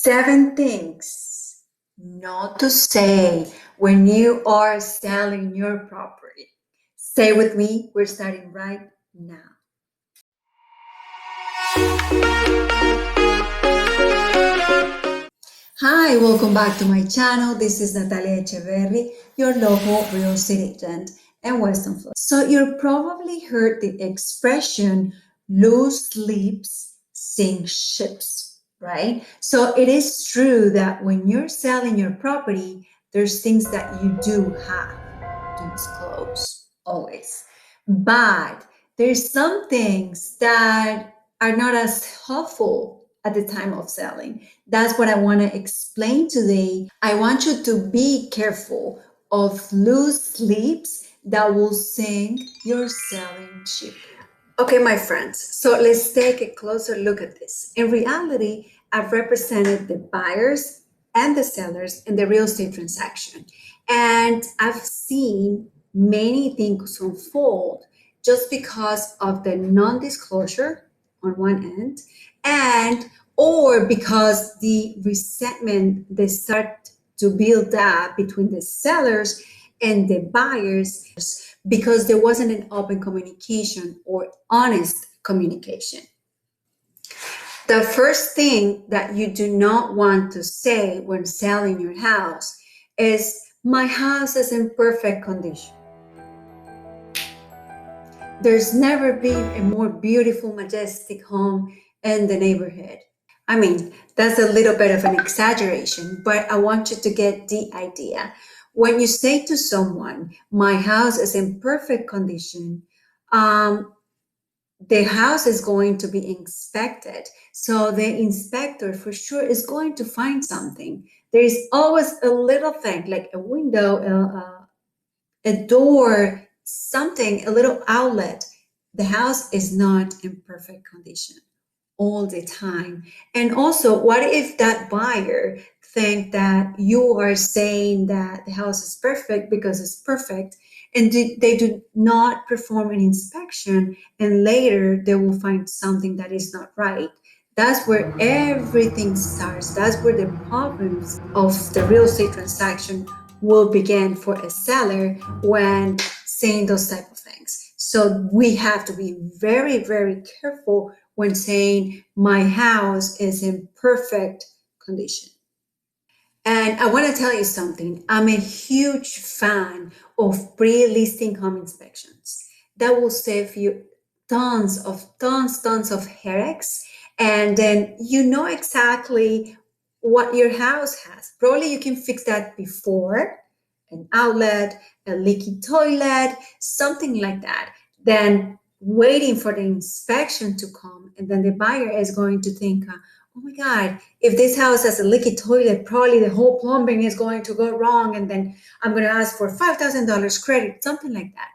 7 things not to say when you are selling your property. Stay with me. We're starting right now. Hi, welcome back to my channel. This is Natalia Echeverri, your local real estate agent and Weston. So you probably heard the expression loose lips sink ships, right? So it is true that when you're selling your property, there's things that you do have to disclose always. But there's some things that are not as helpful at the time of selling. That's what I want to explain today. I want you to be careful of loose lips that will sink your selling ship. Okay, my friends, so let's take a closer look at this. In reality, I've represented the buyers and the sellers in the real estate transaction. And I've seen many things unfold just because of the non-disclosure on one end and or because the resentment they start to build up between the sellers and the buyers because there wasn't an open communication or honest communication. The first thing that you do not want to say when selling your house is, "My house is in perfect condition." There's never been a more beautiful, majestic home in the neighborhood. I mean, that's a little bit of an exaggeration, but I want you to get the idea. When you say to someone, "My house is in perfect condition," the house is going to be inspected. So the inspector for sure is going to find something. There is always a little thing like a window, a door, something, a little outlet. The house is not in perfect condition all the time. And also, what if that buyer think that you are saying that the house is perfect because it's perfect, and they do not perform an inspection, and later they will find something that is not right? That's where everything starts. That's where the problems of the real estate transaction will begin for a seller when saying those type of things. So we have to be very, very careful when saying, "My house is in perfect condition." And I want to tell you something. I'm a huge fan of pre-listing home inspections. That will save you tons of headaches. And then you know exactly what your house has. Probably you can fix that before, an outlet, a leaky toilet, something like that. Then waiting for the inspection to come, and then the buyer is going to think, "Oh my God, if this house has a leaky toilet, probably the whole plumbing is going to go wrong, and then I'm going to ask for $5,000 credit," something like that.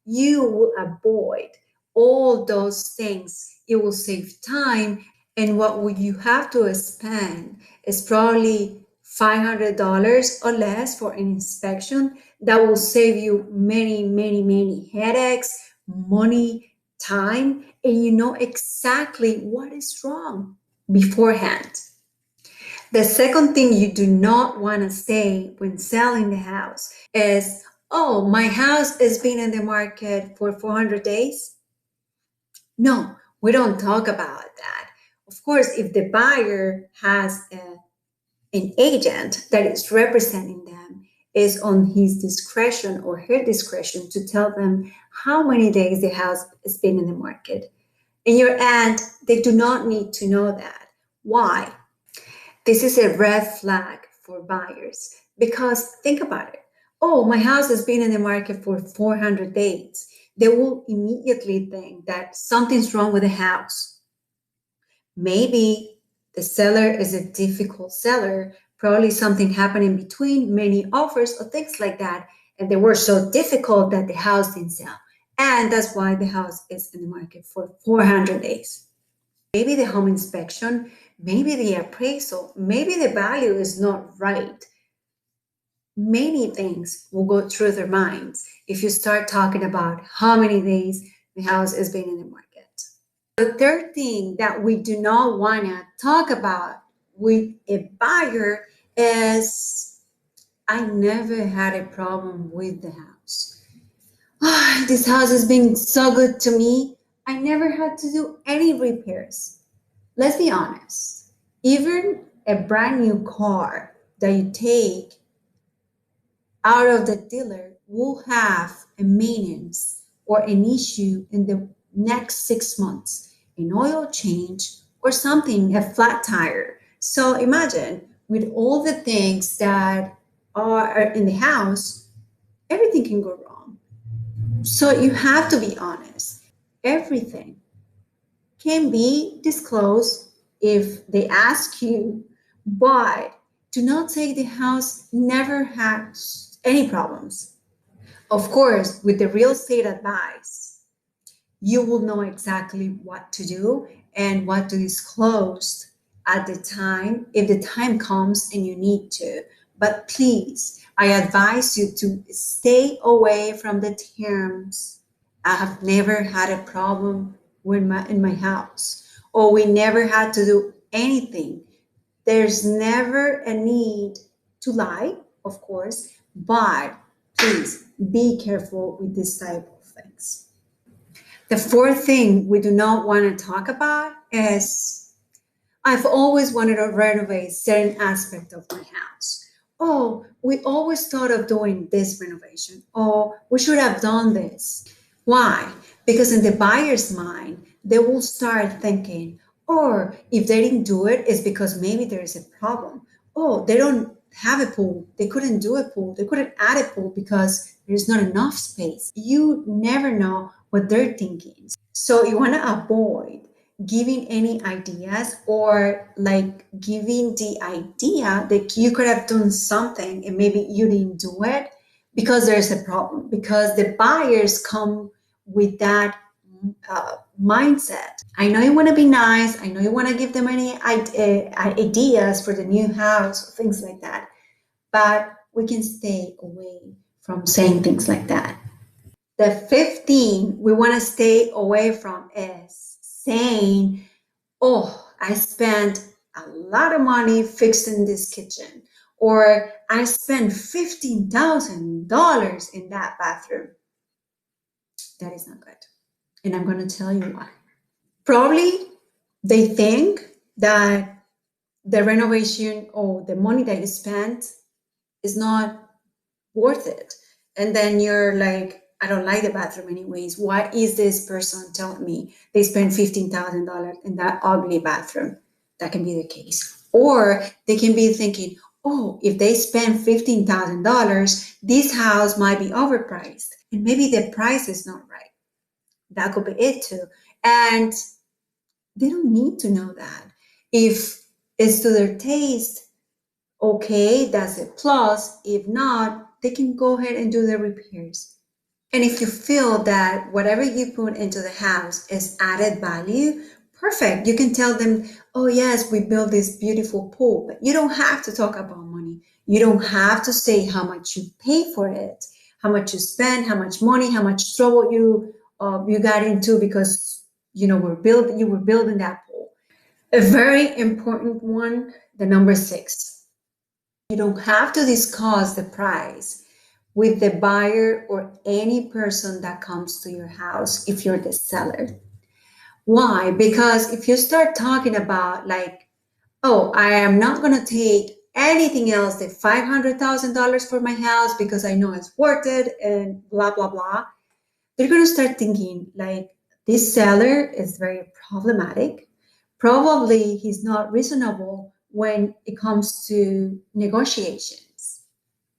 You will avoid all those things. It will save time, and what would you have to spend is probably $500 or less for an inspection that will save you many, many, many headaches, money, time, and you know exactly what is wrong beforehand. The second thing you do not want to say when selling the house is, "Oh, my house has been in the market for 400 days. No, we don't talk about that. Of course, if the buyer has an agent that is representing them, is on his discretion or her discretion to tell them how many days the house has been in the market. In your end, they do not need to know that. Why? This is a red flag for buyers because think about it. "Oh, my house has been in the market for 400 days. They will immediately think that something's wrong with the house. Maybe the seller is a difficult seller. Probably something happened in between, many offers or things like that. And they were so difficult that the house didn't sell. And that's why the house is in the market for 400 days. Maybe the home inspection, maybe the appraisal, maybe the value is not right." Many things will go through their minds if you start talking about how many days the house has been in the market. The third thing that we do not want to talk about with a buyer is I never had a problem with the house. This house has been so good to me. I never had to do any repairs. Let's be honest. Even a brand new car that you take out of the dealer will have a maintenance or an issue in the next 6 months, an oil change or something, a flat tire. So imagine with all the things that are in the house, everything can go wrong. So you have to be honest. Everything can be disclosed if they ask you, but do not say the house never has any problems. Of course, with the real estate advice, you will know exactly what to do and what to disclose at the time if the time comes and you need to. But please, I advise you to stay away from the terms. I have never had a problem in my house, or we never had to do anything. There's never a need to lie, of course, but please be careful with this type of things. The fourth thing we do not want to talk about is I've always wanted to renovate certain aspect of my house. Oh, we always thought of doing this renovation. Oh, we should have done this. Why? Because in the buyer's mind, they will start thinking, or if they didn't do it, it's because maybe there is a problem. Oh, they don't have a pool. They couldn't do a pool. They couldn't add a pool because there's not enough space. You never know what they're thinking. So you want to avoid giving any ideas or like giving the idea that you could have done something and maybe you didn't do it because there's a problem, because the buyers come with that mindset. I know you want to be nice. I know you want to give them any ideas for the new house, things like that. But we can stay away from saying things like that. The 15 we want to stay away from is saying, oh, I spent a lot of money fixing this kitchen, or I spent $15,000 in that bathroom. That is not good. And I'm going to tell you why. Probably they think that the renovation or the money that you spent is not worth it. And then you're like, I don't like the bathroom anyways. Why is this person telling me they spent $15,000 in that ugly bathroom? That can be the case. Or they can be thinking, oh, if they spend $15,000, this house might be overpriced. And maybe the price is not right. That could be it too. And they don't need to know that. If it's to their taste, okay, that's a plus. If not, they can go ahead and do the repairs. And if you feel that whatever you put into the house is added value, perfect. You can tell them, oh, yes, we built this beautiful pool, but you don't have to talk about money. You don't have to say how much you pay for it, how much you spend, how much money, how much trouble you got into because you were building that pool. A very important one, the number 6. You don't have to discuss the price with the buyer or any person that comes to your house if you're the seller. Why? Because if you start talking about like, oh, I am not going to take anything else than $500,000 for my house because I know it's worth it and blah, blah, blah, they're going to start thinking like this seller is very problematic. Probably he's not reasonable when it comes to negotiations.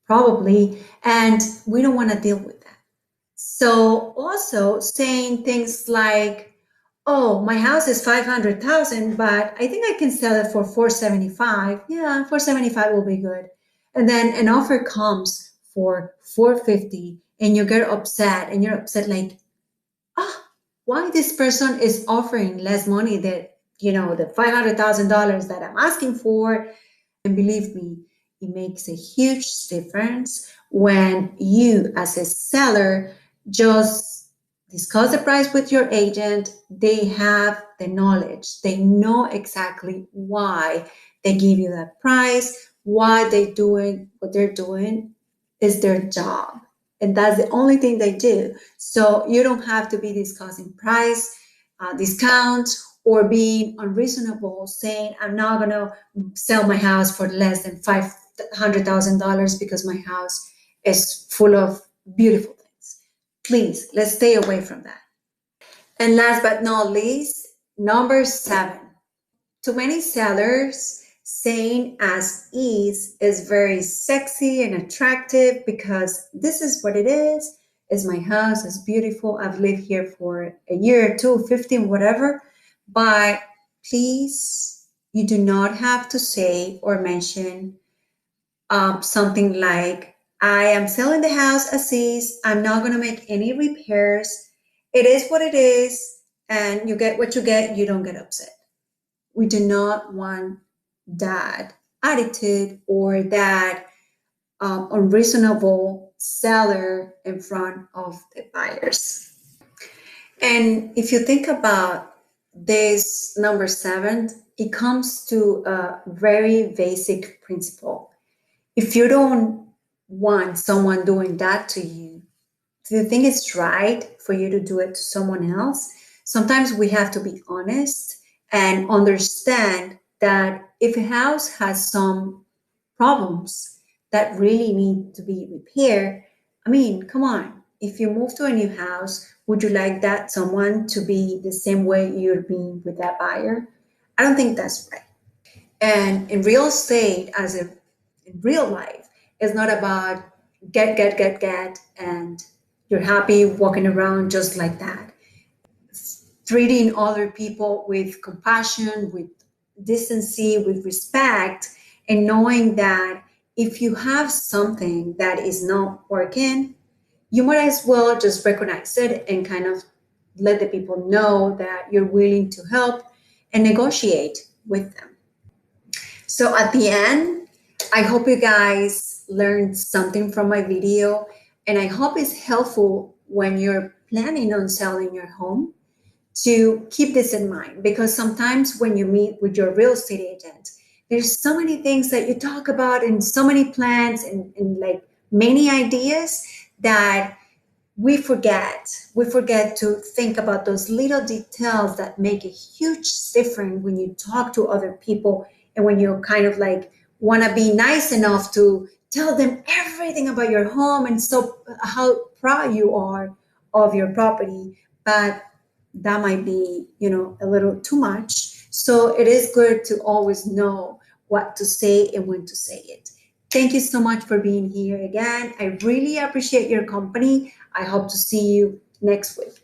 Probably. And we don't want to deal with that. So also saying things like, oh, my house is 500,000, but I think I can sell it for 475. Yeah, 475 will be good. And then an offer comes for 450 and you get upset and you're upset like, why this person is offering less money than, the $500,000 that I'm asking for. And believe me, it makes a huge difference when you, as a seller, just discuss the price with your agent. They have the knowledge, they know exactly why They give you that price. Why they doing what they're doing is their job. And that's the only thing they do. So you don't have to be discussing price, discounts, or being unreasonable, saying, I'm not going to sell my house for less than $500,000 because my house is full of beautiful things. Please, let's stay away from that. And last but not least, number 7. Too many sellers saying as is very sexy and attractive because this is what it is. It's my house, it's beautiful. I've lived here for a year, 2, 15, whatever. But please, you do not have to say or mention something like, I am selling the house as is. I'm not going to make any repairs. It is what it is. And you get what you get. You don't get upset. We do not want that attitude or that unreasonable seller in front of the buyers. And if you think about this number 7, it comes to a very basic principle. If you don't want someone doing that to you, do you think it's right for you to do it to someone else? Sometimes we have to be honest and understand that if a house has some problems that really need to be repaired, I mean, come on. If you move to a new house, would you like that someone to be the same way you're being with that buyer? I don't think that's right. And in real estate, in real life, it's not about get, and you're happy walking around just like that. Treating other people with compassion, with decency, with respect, and knowing that if you have something that is not working, you might as well just recognize it and kind of let the people know that you're willing to help and negotiate with them. So at the end, I hope you guys learned something from my video, and I hope it's helpful when you're planning on selling your home to keep this in mind, because sometimes when you meet with your real estate agent, there's so many things that you talk about and so many plans and like many ideas that we forget to think about those little details that make a huge difference when you talk to other people and when you kind of like want to be nice enough to tell them everything about your home and so how proud you are of your property. But that might be, a little too much. So it is good to always know what to say and when to say it. Thank you so much for being here again. I really appreciate your company. I hope to see you next week.